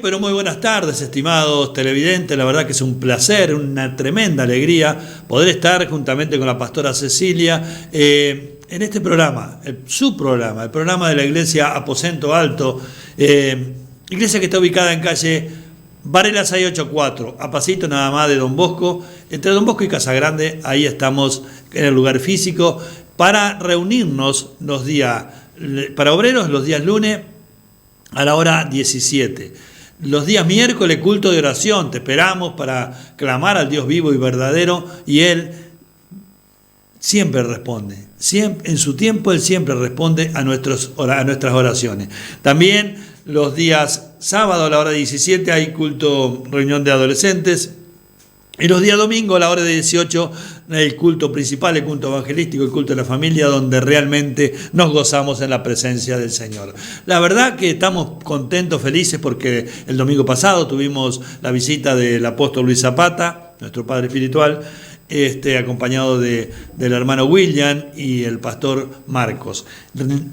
pero muy buenas tardes, estimados televidentes. La verdad que es un placer, una tremenda alegría poder estar juntamente con la pastora Cecilia en este programa, su programa, el programa de la Iglesia Aposento Alto, iglesia que está ubicada en calle Varela 684, a pasito nada más de Don Bosco, entre Don Bosco y Casa Grande. Ahí estamos en el lugar físico para reunirnos los días, para obreros los días lunes a la hora 17. Los días miércoles, culto de oración. Te esperamos para clamar al Dios vivo y verdadero, y Él siempre responde. Siempre, en su tiempo Él siempre responde a nuestras oraciones. También los días sábado a la hora 17 hay culto, reunión de adolescentes. Y los días domingo a la hora de 18, el culto principal, el culto evangelístico, el culto de la familia, donde realmente nos gozamos en la presencia del Señor. La verdad que estamos contentos, felices, porque el domingo pasado tuvimos la visita del apóstol Luis Zapata, nuestro padre espiritual, acompañado del hermano William y el pastor Marcos.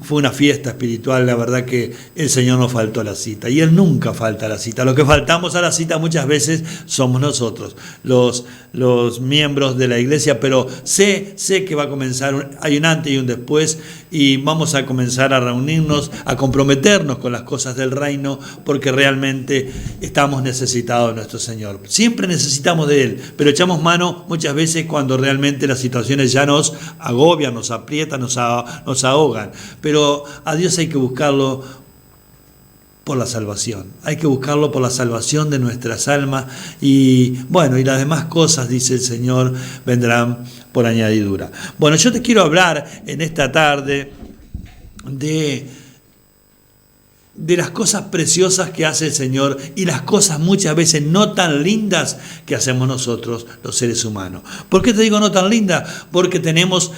Fue una fiesta espiritual, la verdad que el Señor nos faltó a la cita, y Él nunca falta a la cita. Lo que faltamos a la cita muchas veces somos nosotros, los miembros de la iglesia, pero sé que va a comenzar, hay un antes y un después, y vamos a comenzar a reunirnos, a comprometernos con las cosas del reino, porque realmente estamos necesitados de nuestro Señor. Siempre necesitamos de Él, pero echamos mano muchas veces cuando realmente las situaciones ya nos agobian, nos aprietan, nos ahogan. Pero a Dios hay que buscarlo por la salvación. Hay que buscarlo por la salvación de nuestras almas. Y bueno, y las demás cosas, dice el Señor, vendrán por añadidura. Bueno, yo te quiero hablar en esta tarde de las cosas preciosas que hace el Señor y las cosas muchas veces no tan lindas que hacemos nosotros, los seres humanos. ¿Por qué te digo no tan lindas? Porque tenemos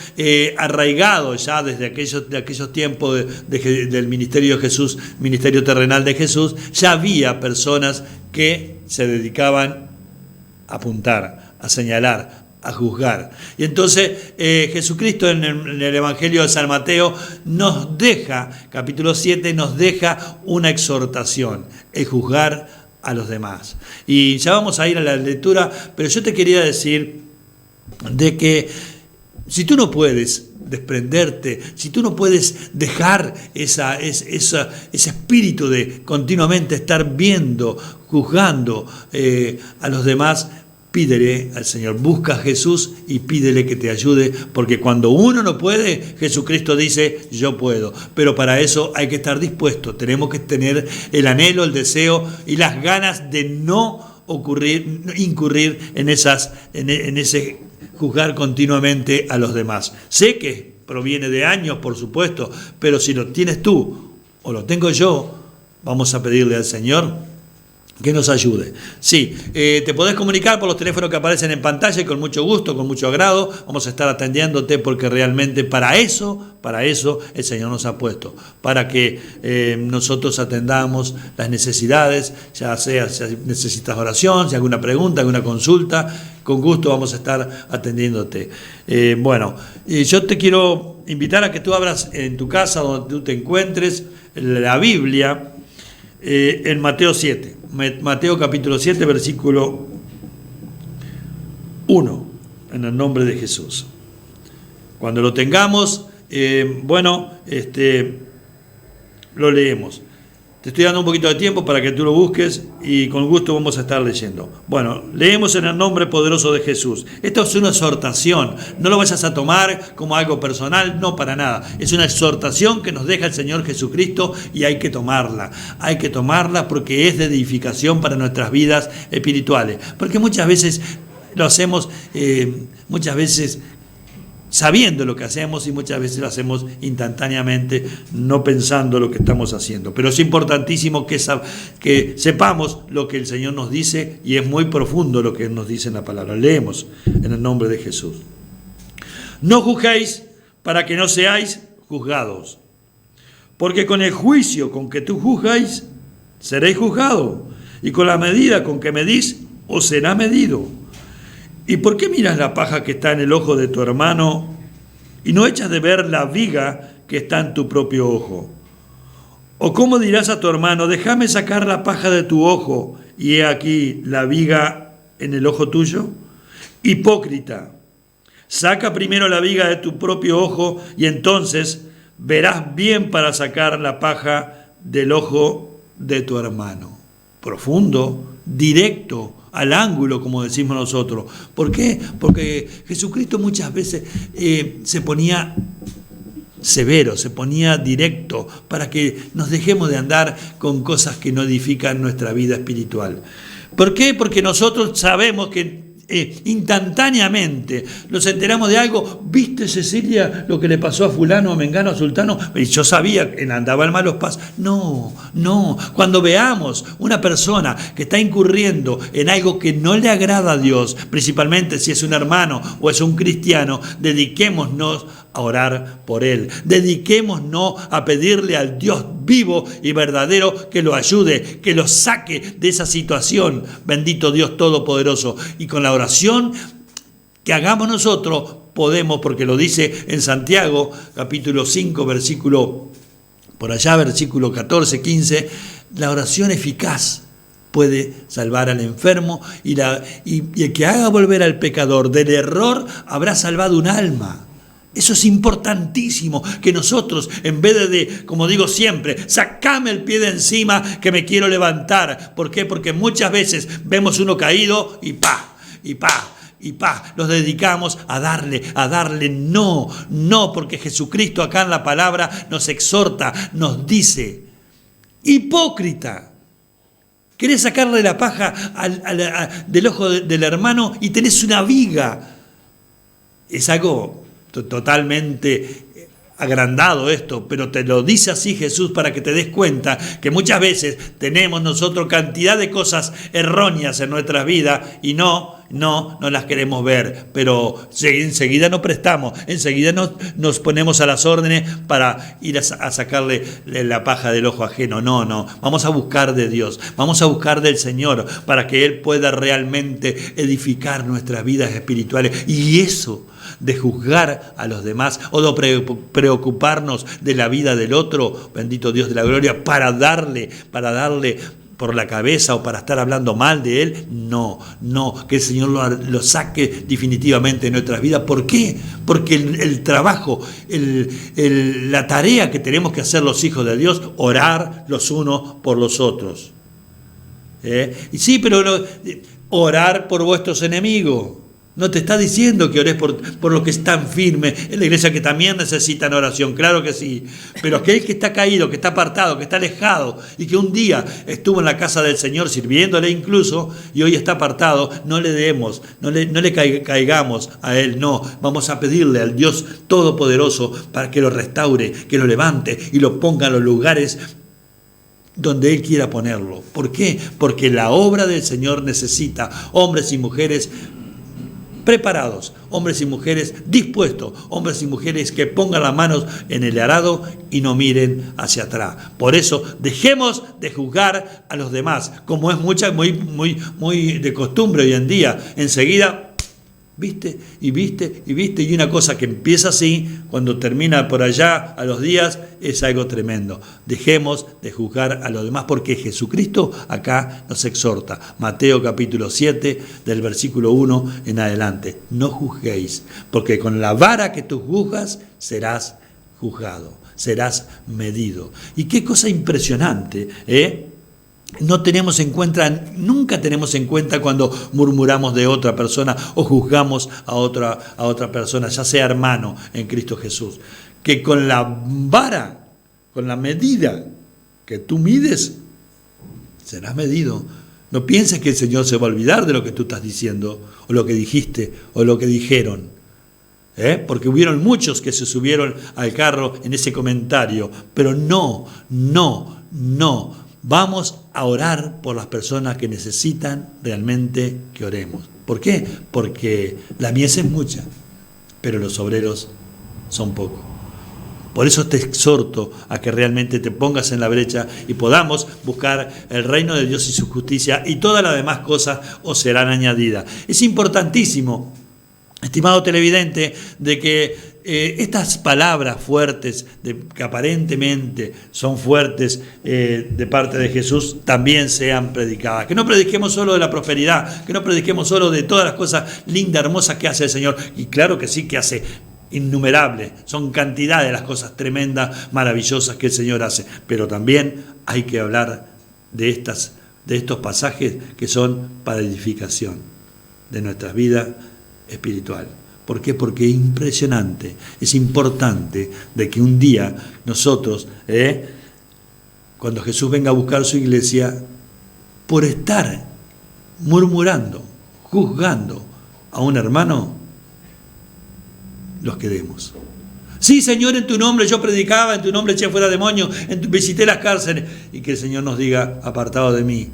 arraigado ya desde aquellos tiempos del ministerio de Jesús, ministerio terrenal de Jesús, ya había personas que se dedicaban a apuntar, a señalar, a juzgar. Y entonces Jesucristo en el Evangelio de San Mateo nos deja, capítulo 7, nos deja una exhortación, el juzgar a los demás. Y ya vamos a ir a la lectura, pero yo te quería decir de que si tú no puedes desprenderte, si tú no puedes dejar ese espíritu de continuamente estar viendo, juzgando a los demás, pídele al Señor, busca a Jesús y pídele que te ayude, porque cuando uno no puede, Jesucristo dice, yo puedo. Pero para eso hay que estar dispuesto, tenemos que tener el anhelo, el deseo y las ganas de no incurrir en ese juzgar continuamente a los demás. Sé que proviene de años, por supuesto, pero si lo tienes tú o lo tengo yo, vamos a pedirle al Señor que nos ayude. Sí, te podés comunicar por los teléfonos que aparecen en pantalla, y con mucho gusto, con mucho agrado, vamos a estar atendiéndote, porque realmente para eso el Señor nos ha puesto, para que nosotros atendamos las necesidades, ya sea si necesitas oración, si hay alguna pregunta, alguna consulta, con gusto vamos a estar atendiéndote. Yo te quiero invitar a que tú abras en tu casa, donde tú te encuentres, la Biblia, en Mateo 7. Mateo capítulo 7, versículo 1, en el nombre de Jesús. Cuando lo tengamos, lo leemos. Te estoy dando un poquito de tiempo para que tú lo busques, y con gusto vamos a estar leyendo. Bueno, leemos en el nombre poderoso de Jesús. Esto es una exhortación, no lo vayas a tomar como algo personal, no, para nada. Es una exhortación que nos deja el Señor Jesucristo, y hay que tomarla. Hay que tomarla porque es de edificación para nuestras vidas espirituales. Porque muchas veces lo hacemos, sabiendo lo que hacemos, y muchas veces lo hacemos instantáneamente, no pensando lo que estamos haciendo. Pero es importantísimo que sepamos lo que el Señor nos dice, y es muy profundo lo que Él nos dice en la palabra. Leemos en el nombre de Jesús. No juzguéis para que no seáis juzgados, porque con el juicio con que tú juzgáis, seréis juzgados, y con la medida con que medís, os será medido. ¿Y por qué miras la paja que está en el ojo de tu hermano y no echas de ver la viga que está en tu propio ojo? ¿O cómo dirás a tu hermano, déjame sacar la paja de tu ojo, y he aquí la viga en el ojo tuyo? Hipócrita, saca primero la viga de tu propio ojo, y entonces verás bien para sacar la paja del ojo de tu hermano. Profundo, directo, al ángulo, como decimos nosotros. ¿Por qué? Porque Jesucristo muchas veces se ponía severo, se ponía directo, para que nos dejemos de andar con cosas que no edifican nuestra vida espiritual. ¿Por qué? Porque nosotros sabemos que instantáneamente nos enteramos de algo. ¿Viste, Cecilia, lo que le pasó a fulano, a mengano, a sultano? Y yo sabía que andaba en malos pasos. No. Cuando veamos una persona que está incurriendo en algo que no le agrada a Dios, principalmente si es un hermano o es un cristiano, dediquémonos a orar por él. Dediquémonos a pedirle al Dios vivo y verdadero que lo ayude, que lo saque de esa situación. Bendito Dios Todopoderoso. Y con la oración que hagamos nosotros podemos, porque lo dice en Santiago, capítulo 5, versículo 14, 15, la oración eficaz puede salvar al enfermo y el que haga volver al pecador del error habrá salvado un alma. Eso es importantísimo, que nosotros, en vez de, como digo siempre, sacame el pie de encima que me quiero levantar. ¿Por qué? Porque muchas veces vemos uno caído y nos dedicamos a darle. No, porque Jesucristo acá en la palabra nos exhorta, nos dice, hipócrita, querés sacarle la paja del ojo del hermano y tenés una viga. Es algo totalmente agrandado esto, pero te lo dice así Jesús para que te des cuenta que muchas veces tenemos nosotros cantidad de cosas erróneas en nuestras vidas y no las queremos ver, pero enseguida nos prestamos, enseguida nos ponemos a las órdenes para ir a sacarle la paja del ojo ajeno. No, vamos a buscar de Dios, vamos a buscar del Señor para que Él pueda realmente edificar nuestras vidas espirituales. Y eso de juzgar a los demás o de preocuparnos de la vida del otro, bendito Dios de la gloria, para darle por la cabeza o para estar hablando mal de él, no, que el Señor lo saque definitivamente de nuestras vidas. ¿Por qué? Porque el trabajo, la tarea que tenemos que hacer los hijos de Dios, orar los unos por los otros. Y sí, pero orar por vuestros enemigos. No te está diciendo que ores por los que están firmes en la iglesia, que también necesitan oración, claro que sí. Pero aquel que está caído, que está apartado, que está alejado y que un día estuvo en la casa del Señor sirviéndole incluso y hoy está apartado, no le demos, no le caigamos a él, no. Vamos a pedirle al Dios Todopoderoso para que lo restaure, que lo levante y lo ponga en los lugares donde Él quiera ponerlo. ¿Por qué? Porque la obra del Señor necesita hombres y mujeres preparados, hombres y mujeres dispuestos, hombres y mujeres que pongan las manos en el arado y no miren hacia atrás. Por eso dejemos de juzgar a los demás, como es muy de costumbre hoy en día. Enseguida viste, y una cosa que empieza así, cuando termina por allá a los días, es algo tremendo. Dejemos de juzgar a los demás, porque Jesucristo acá nos exhorta. Mateo capítulo 7, del versículo 1 en adelante. No juzguéis, porque con la vara que tú juzgas, serás juzgado, serás medido. Y qué cosa impresionante, nunca tenemos en cuenta cuando murmuramos de otra persona o juzgamos a otra persona, ya sea hermano en Cristo Jesús, que con la vara, con la medida que tú mides, serás medido. No pienses que el Señor se va a olvidar de lo que tú estás diciendo, o lo que dijiste, o lo que dijeron. Porque hubieron muchos que se subieron al carro en ese comentario, pero no. Vamos a orar por las personas que necesitan realmente que oremos. ¿Por qué? Porque la mies es mucha, pero los obreros son pocos. Por eso te exhorto a que realmente te pongas en la brecha y podamos buscar el reino de Dios y su justicia, y todas las demás cosas os serán añadidas. Es importantísimo estimado televidente, de que estas palabras fuertes, que aparentemente son fuertes de parte de Jesús, también sean predicadas. Que no prediquemos solo de la prosperidad, que no prediquemos solo de todas las cosas lindas, hermosas que hace el Señor. Y claro que sí, que hace innumerables, son cantidad de las cosas tremendas, maravillosas que el Señor hace. Pero también hay que hablar de estos pasajes que son para edificación de nuestra vida espiritual. ¿Por qué? Porque es impresionante, es importante de que un día nosotros, cuando Jesús venga a buscar su iglesia, por estar murmurando, juzgando a un hermano, los quedemos. Sí, Señor, en tu nombre yo predicaba, en tu nombre eché fuera demonios, visité las cárceles, y que el Señor nos diga: apartado de mí,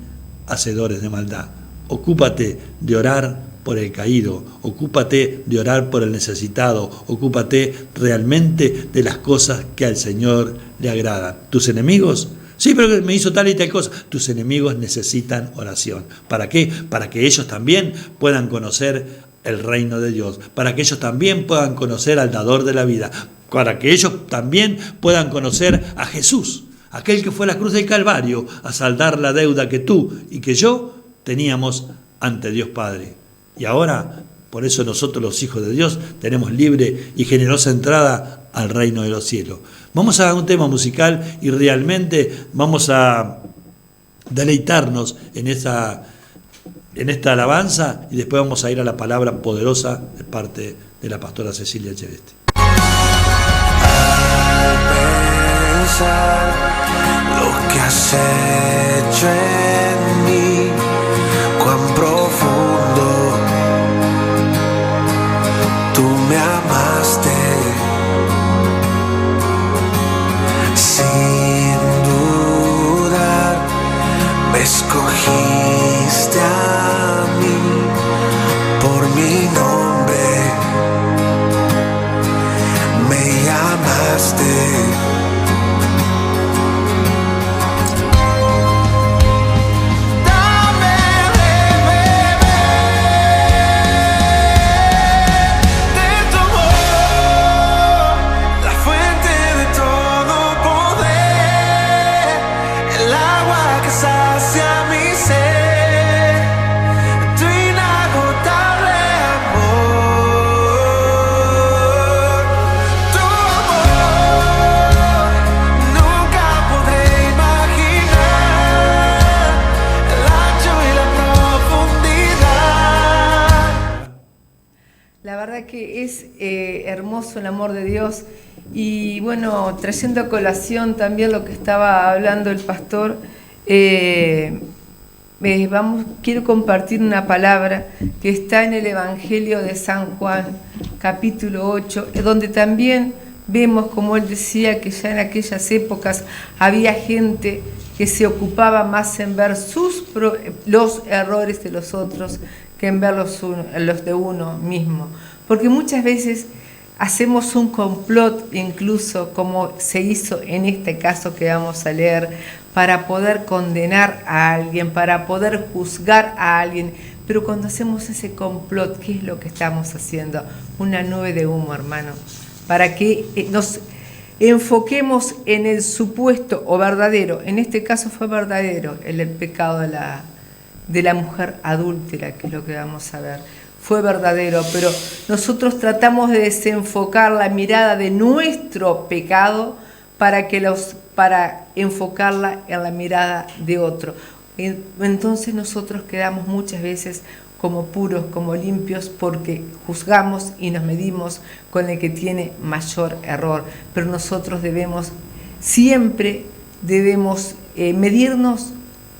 hacedores de maldad. Ocúpate de orar por el caído, ocúpate de orar por el necesitado, ocúpate realmente de las cosas que al Señor le agradan. ¿Tus enemigos? Sí, pero me hizo tal y tal cosa. Tus enemigos necesitan oración. ¿Para qué? Para que ellos también puedan conocer el reino de Dios, para que ellos también puedan conocer al dador de la vida, para que ellos también puedan conocer a Jesús, aquel que fue a la cruz del Calvario a saldar la deuda que tú y que yo teníamos ante Dios Padre. Y ahora, por eso nosotros los hijos de Dios tenemos libre y generosa entrada al reino de los cielos. Vamos a un tema musical y realmente vamos a deleitarnos en esta alabanza, y después vamos a ir a la palabra poderosa de parte de la pastora Cecilia Echeveste. Al pensar lo que has hecho en mí, cuán profundo tú me amaste, sin dudar me escogiste a mí por mi nombre, me llamaste. Que es hermoso el amor de Dios. Y bueno, trayendo a colación también lo que estaba hablando el pastor, quiero compartir una palabra que está en el Evangelio de San Juan, capítulo 8, donde también vemos, como él decía, que ya en aquellas épocas había gente que se ocupaba más en ver los errores de los otros que en ver los de uno mismo. Porque muchas veces hacemos un complot, incluso como se hizo en este caso que vamos a leer, para poder condenar a alguien, para poder juzgar a alguien. Pero cuando hacemos ese complot, ¿qué es lo que estamos haciendo? Una nube de humo, hermano, para que nos enfoquemos en el supuesto o verdadero. En este caso fue verdadero el pecado de la mujer adúltera, que es lo que vamos a ver. Fue verdadero, pero nosotros tratamos de desenfocar la mirada de nuestro pecado para enfocarla en la mirada de otro. Entonces nosotros quedamos muchas veces como puros, como limpios, porque juzgamos y nos medimos con el que tiene mayor error. Pero nosotros siempre debemos medirnos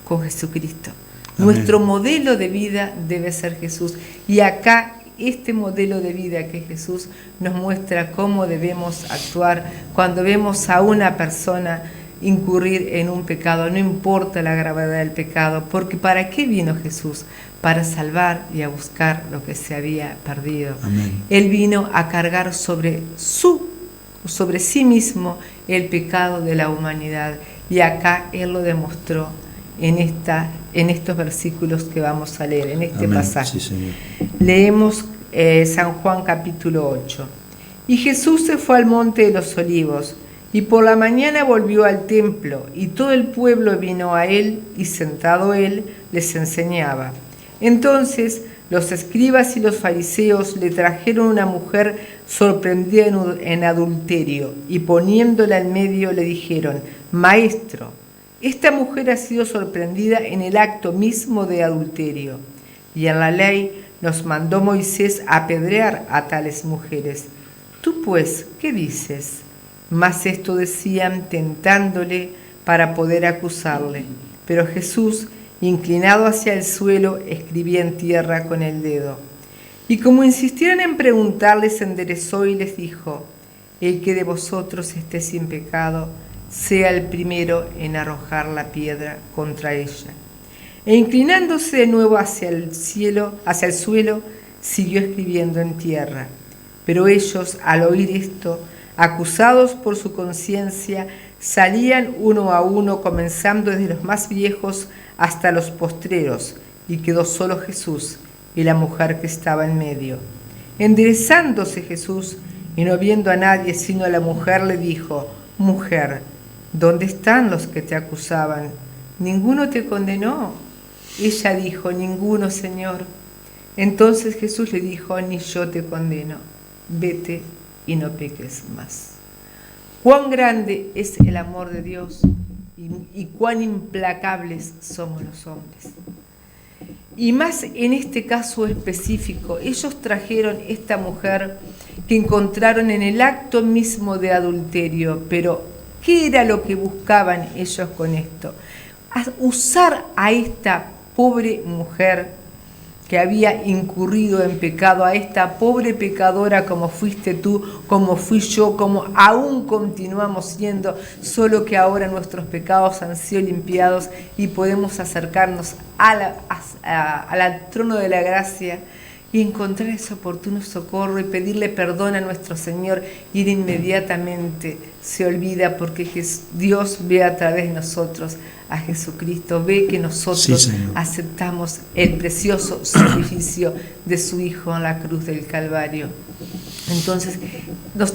con Jesucristo. Amén. Nuestro modelo de vida debe ser Jesús. Y acá este modelo de vida que es Jesús nos muestra cómo debemos actuar cuando vemos a una persona incurrir en un pecado. No importa la gravedad del pecado, porque ¿para qué vino Jesús? Para salvar y a buscar lo que se había perdido. Amén. Él vino a cargar sobre sí mismo el pecado de la humanidad. Y acá Él lo demostró en estos versículos que vamos a leer, en este Amén. Pasaje. Sí, leemos San Juan capítulo 8. Y Jesús se fue al monte de los Olivos, y por la mañana volvió al templo, y todo el pueblo vino a él, y sentado él, les enseñaba. Entonces los escribas y los fariseos le trajeron una mujer sorprendida en adulterio, y poniéndola en medio le dijeron: Maestro, esta mujer ha sido sorprendida en el acto mismo de adulterio, y en la ley nos mandó Moisés apedrear a tales mujeres. Tú pues, ¿qué dices? Mas esto decían tentándole para poder acusarle. Pero Jesús, inclinado hacia el suelo, escribía en tierra con el dedo. Y como insistieron en preguntarle, se enderezó y les dijo: El que de vosotros esté sin pecado, sea el primero en arrojar la piedra contra ella. E inclinándose de nuevo hacia el suelo, siguió escribiendo en tierra. Pero ellos, al oír esto, acusados por su conciencia, salían uno a uno, comenzando desde los más viejos hasta los postreros, y quedó solo Jesús y la mujer que estaba en medio. Enderezándose Jesús, y no viendo a nadie sino a la mujer, le dijo: Mujer, ¿dónde están los que te acusaban? ¿Ninguno te condenó? Ella dijo: Ninguno, Señor. Entonces Jesús le dijo: Ni yo te condeno. Vete y no peques más. Cuán grande es el amor de Dios y cuán implacables somos los hombres. Y más en este caso específico, ellos trajeron esta mujer que encontraron en el acto mismo de adulterio, pero ¿qué era lo que buscaban ellos con esto? Usar a esta pobre mujer que había incurrido en pecado, a esta pobre pecadora como fuiste tú, como fui yo, como aún continuamos siendo, solo que ahora nuestros pecados han sido limpiados y podemos acercarnos al trono de la gracia y encontrar ese oportuno socorro y pedirle perdón a nuestro Señor, y de inmediatamente se olvida, porque Dios ve a través de nosotros a Jesucristo, ve que nosotros aceptamos el precioso sacrificio de su Hijo en la cruz del Calvario. Entonces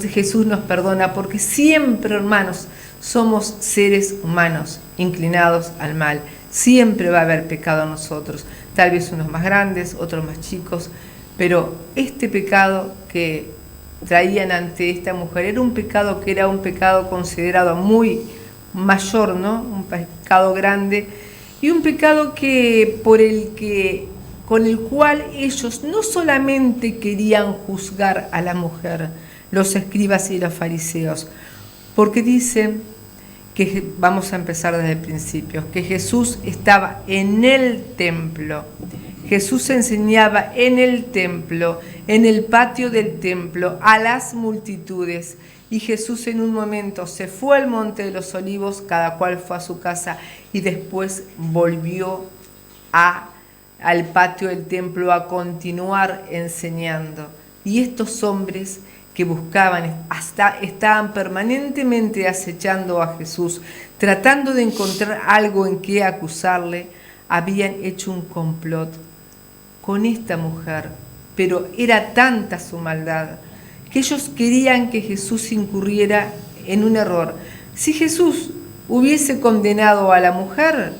Jesús nos perdona, porque siempre, hermanos, somos seres humanos inclinados al mal. Siempre va a haber pecado en nosotros, tal vez unos más grandes, otros más chicos, pero este pecado que traían ante esta mujer era un pecado considerado muy mayor, ¿no? Un pecado grande, y un pecado con el cual ellos no solamente querían juzgar a la mujer, los escribas y los fariseos, porque dicen que, vamos a empezar desde el principio, que Jesús estaba en el templo. Jesús enseñaba en el templo, en el patio del templo, a las multitudes. Y Jesús en un momento se fue al monte de los Olivos, cada cual fue a su casa, y después volvió al patio del templo a continuar enseñando. Y estos hombres que buscaban, estaban permanentemente acechando a Jesús, tratando de encontrar algo en que acusarle, habían hecho un complot con esta mujer, pero era tanta su maldad que ellos querían que Jesús incurriera en un error. Si Jesús hubiese condenado a la mujer,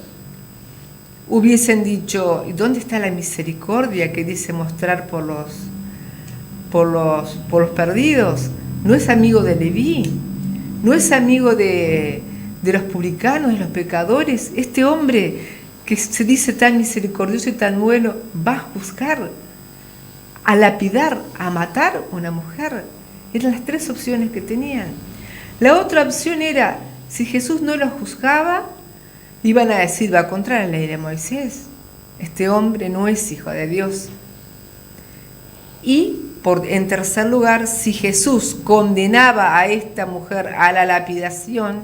hubiesen dicho: ¿y dónde está la misericordia que dice mostrar por los perdidos? No es amigo de Leví, no es amigo de los publicanos, de los pecadores. Este hombre que se dice tan misericordioso y tan bueno va a juzgar, a lapidar, a matar a una mujer. Eran las tres opciones que tenían. La otra opción era, si Jesús no lo juzgaba, iban a decir: va contra la ley de Moisés, este hombre no es hijo de Dios. Y en tercer lugar, si Jesús condenaba a esta mujer a la lapidación,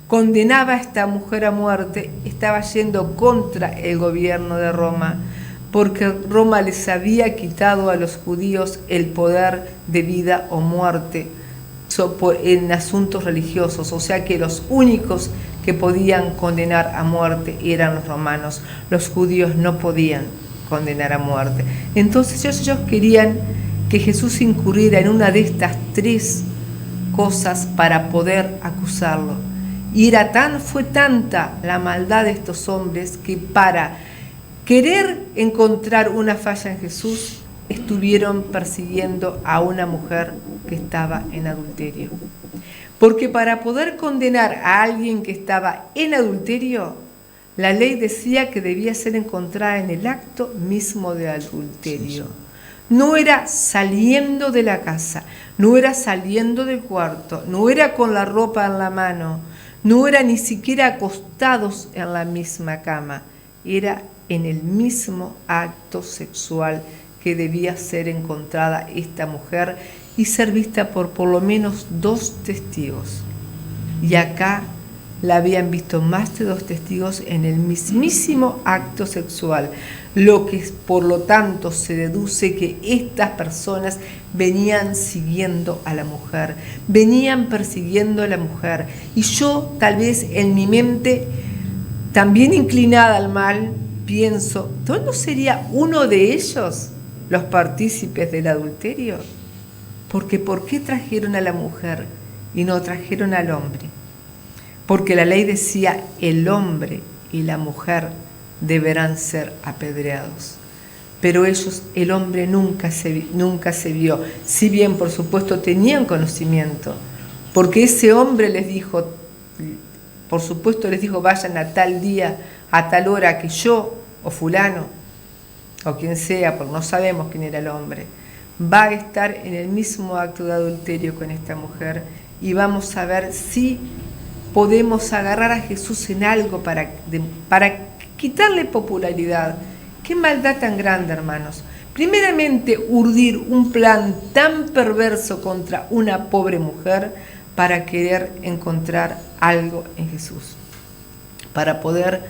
condenaba a esta mujer a muerte, estaba yendo contra el gobierno de Roma, porque Roma les había quitado a los judíos el poder de vida o muerte en asuntos religiosos, o sea que los únicos que podían condenar a muerte eran los romanos. Los judíos no podían condenar a muerte. Entonces ellos querían que Jesús incurriera en una de estas tres cosas para poder acusarlo. Y fue tanta la maldad de estos hombres que para querer encontrar una falla en Jesús, estuvieron persiguiendo a una mujer que estaba en adulterio. Porque para poder condenar a alguien que estaba en adulterio, la ley decía que debía ser encontrada en el acto mismo de adulterio. No era saliendo de la casa, no era saliendo del cuarto, no era con la ropa en la mano, no era ni siquiera acostados en la misma cama, era en el mismo acto sexual que debía ser encontrada esta mujer y ser vista por lo menos 2 testigos. Y acá la habían visto más de 2 testigos en el mismísimo acto sexual, lo que por lo tanto se deduce que estas personas venían siguiendo a la mujer, venían persiguiendo a la mujer. Y yo, tal vez en mi mente, también inclinada al mal, pienso, ¿no sería uno de ellos los partícipes del adulterio? Porque ¿por qué trajeron a la mujer y no trajeron al hombre? Porque la ley decía, el hombre y la mujer deberán ser apedreados. Pero ellos, el hombre nunca se vio, si bien por supuesto tenían conocimiento, porque ese hombre les dijo, por supuesto les dijo, vayan a tal día, a tal hora que yo, o fulano, o quien sea, porque no sabemos quién era el hombre, va a estar en el mismo acto de adulterio con esta mujer y vamos a ver si podemos agarrar a Jesús en algo para quitarle popularidad. Qué maldad tan grande, hermanos. Primeramente, urdir un plan tan perverso contra una pobre mujer para querer encontrar algo en Jesús, para poder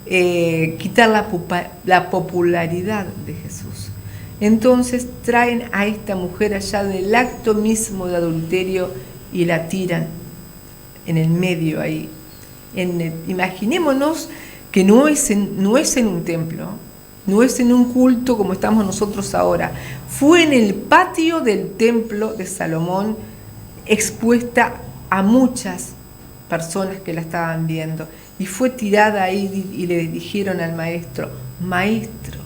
quitar la popularidad de Jesús. Entonces traen a esta mujer allá del acto mismo de adulterio y la tiran en el medio ahí. Imaginémonos que no es en un templo, no es en un culto como estamos nosotros ahora. Fue en el patio del templo de Salomón, expuesta a muchas personas que la estaban viendo. Y fue tirada ahí y le dijeron al maestro, maestro,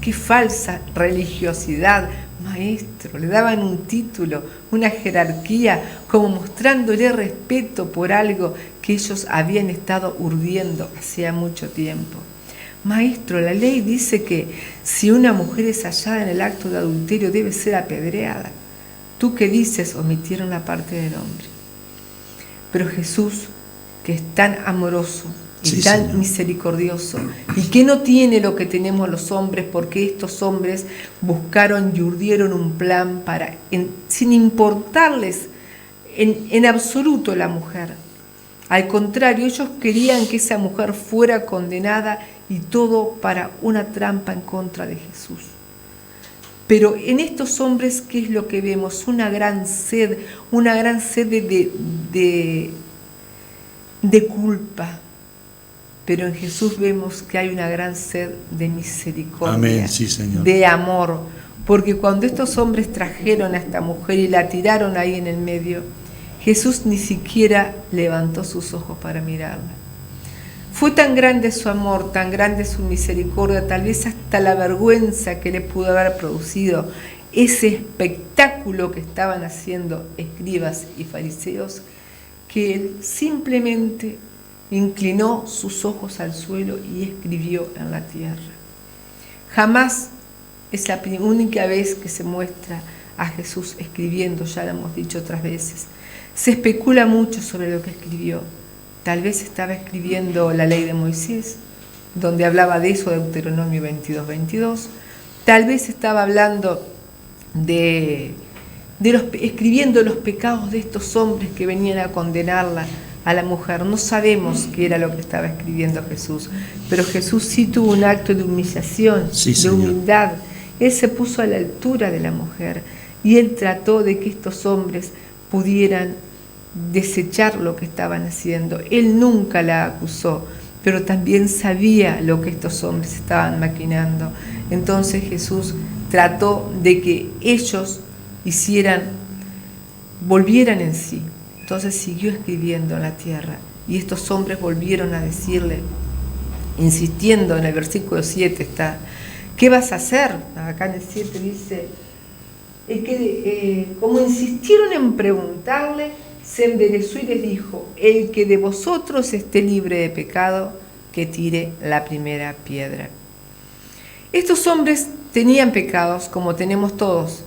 qué falsa religiosidad, maestro. Le daban un título, una jerarquía, como mostrándole respeto por algo que ellos habían estado urdiendo hacía mucho tiempo. Maestro, la ley dice que si una mujer es hallada en el acto de adulterio debe ser apedreada. ¿Tú qué dices? Omitieron la parte del hombre. Pero Jesús, que es tan amoroso y tan misericordioso, y que no tiene lo que tenemos los hombres, porque estos hombres buscaron y urdieron un plan sin importarles en absoluto la mujer. Al contrario, ellos querían que esa mujer fuera condenada y todo para una trampa en contra de Jesús. Pero en estos hombres, ¿qué es lo que vemos? Una gran sed de culpa. Pero en Jesús vemos que hay una gran sed de misericordia. Amén, sí, Señor. De amor. Porque cuando estos hombres trajeron a esta mujer y la tiraron ahí en el medio, Jesús ni siquiera levantó sus ojos para mirarla. Fue tan grande su amor, tan grande su misericordia, tal vez hasta la vergüenza que le pudo haber producido ese espectáculo que estaban haciendo escribas y fariseos, que él simplemente inclinó sus ojos al suelo y escribió en la tierra. Jamás es la única vez que se muestra a Jesús escribiendo, ya lo hemos dicho otras veces. Se especula mucho sobre lo que escribió. Tal vez estaba escribiendo la ley de Moisés, donde hablaba de eso, Deuteronomio 22:22. Tal vez estaba hablando escribiendo los pecados de estos hombres que venían a condenarla a la mujer. No sabemos qué era lo que estaba escribiendo Jesús, pero Jesús sí tuvo un acto de humillación, de humildad. Él se puso a la altura de la mujer y él trató de que estos hombres pudieran desechar lo que estaban haciendo. Él nunca la acusó, pero también sabía lo que estos hombres estaban maquinando. Entonces Jesús trató de que ellos volvieran en sí. Entonces siguió escribiendo en la tierra y estos hombres volvieron a decirle, insistiendo en el versículo 7 está, ¿qué vas a hacer? Acá en el 7 dice, como insistieron en preguntarle, se enderezó y les dijo, el que de vosotros esté libre de pecado, que tire la primera piedra. Estos hombres tenían pecados como tenemos todos,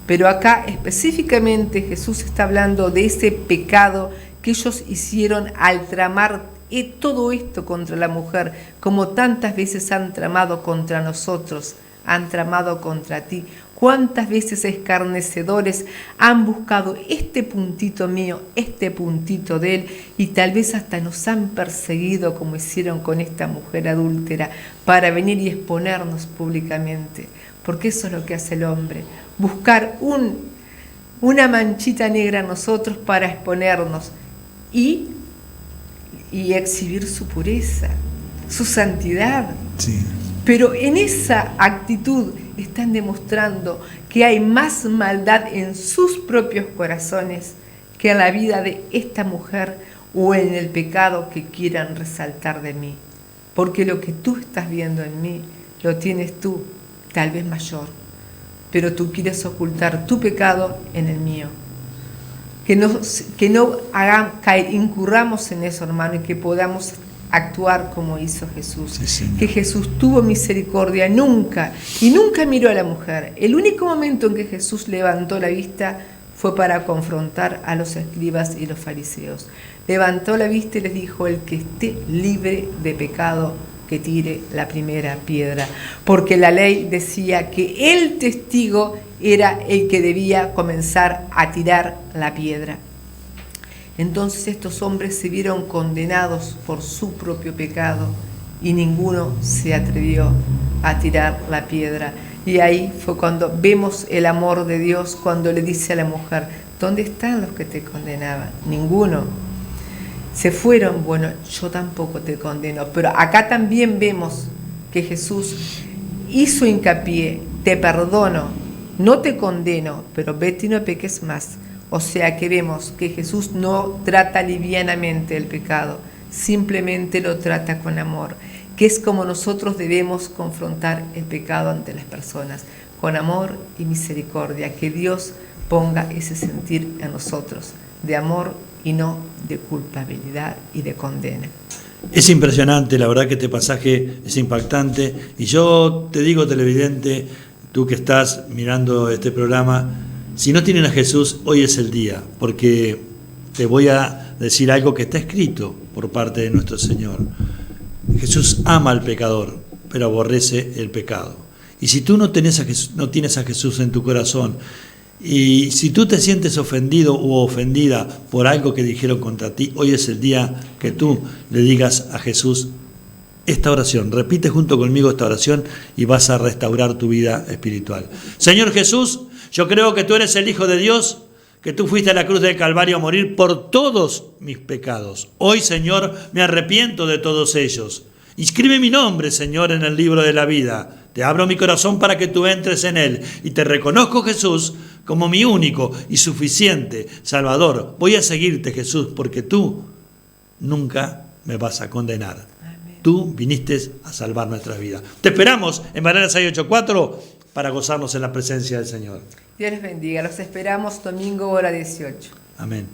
pero acá específicamente Jesús está hablando de ese pecado que ellos hicieron al tramar todo esto contra la mujer, como tantas veces han tramado contra nosotros, han tramado contra ti. ¿Cuántas veces escarnecedores han buscado este puntito mío, este puntito de él, y tal vez hasta nos han perseguido como hicieron con esta mujer adúltera para venir y exponernos públicamente? Porque eso es lo que hace el hombre, buscar una manchita negra en nosotros para exponernos y exhibir su pureza, su santidad. Sí. Pero en esa actitud están demostrando que hay más maldad en sus propios corazones que en la vida de esta mujer o en el pecado que quieran resaltar de mí. Porque lo que tú estás viendo en mí, lo tienes tú, tal vez mayor. Pero tú quieres ocultar tu pecado en el mío. Que no incurramos en eso, hermano, y que podamos actuar como hizo Jesús. Sí, que Jesús tuvo misericordia nunca miró a la mujer. El único momento en que Jesús levantó la vista fue para confrontar a los escribas y los fariseos. Levantó la vista y les dijo, el que esté libre de pecado, que tire la primera piedra. Porque la ley decía que el testigo era el que debía comenzar a tirar la piedra. Entonces estos hombres se vieron condenados por su propio pecado y ninguno se atrevió a tirar la piedra. Y ahí fue cuando vemos el amor de Dios, cuando le dice a la mujer, ¿dónde están los que te condenaban? Ninguno. Se fueron, bueno, yo tampoco te condeno. Pero acá también vemos que Jesús hizo hincapié, te perdono, no te condeno, pero vete y no peques más. O sea que vemos que Jesús no trata livianamente el pecado, simplemente lo trata con amor, que es como nosotros debemos confrontar el pecado ante las personas, con amor y misericordia, que Dios ponga ese sentir en nosotros, de amor y no de culpabilidad y de condena. Es impresionante, la verdad que este pasaje es impactante, y yo te digo, televidente, tú que estás mirando este programa, si no tienen a Jesús, hoy es el día, porque te voy a decir algo que está escrito por parte de nuestro Señor. Jesús ama al pecador, pero aborrece el pecado. Y si tú no tienes a Jesús en tu corazón, y si tú te sientes ofendido u ofendida por algo que dijeron contra ti, hoy es el día que tú le digas a Jesús esta oración. Repite junto conmigo esta oración y vas a restaurar tu vida espiritual. Señor Jesús, yo creo que tú eres el Hijo de Dios, que tú fuiste a la cruz del Calvario a morir por todos mis pecados. Hoy, Señor, me arrepiento de todos ellos. Inscribe mi nombre, Señor, en el libro de la vida. Te abro mi corazón para que tú entres en él. Y te reconozco, Jesús, como mi único y suficiente Salvador. Voy a seguirte, Jesús, porque tú nunca me vas a condenar. Amén. Tú viniste a salvar nuestras vidas. Te esperamos en Varela 684 para gozarnos en la presencia del Señor. Dios les bendiga. Los esperamos domingo hora 18. Amén.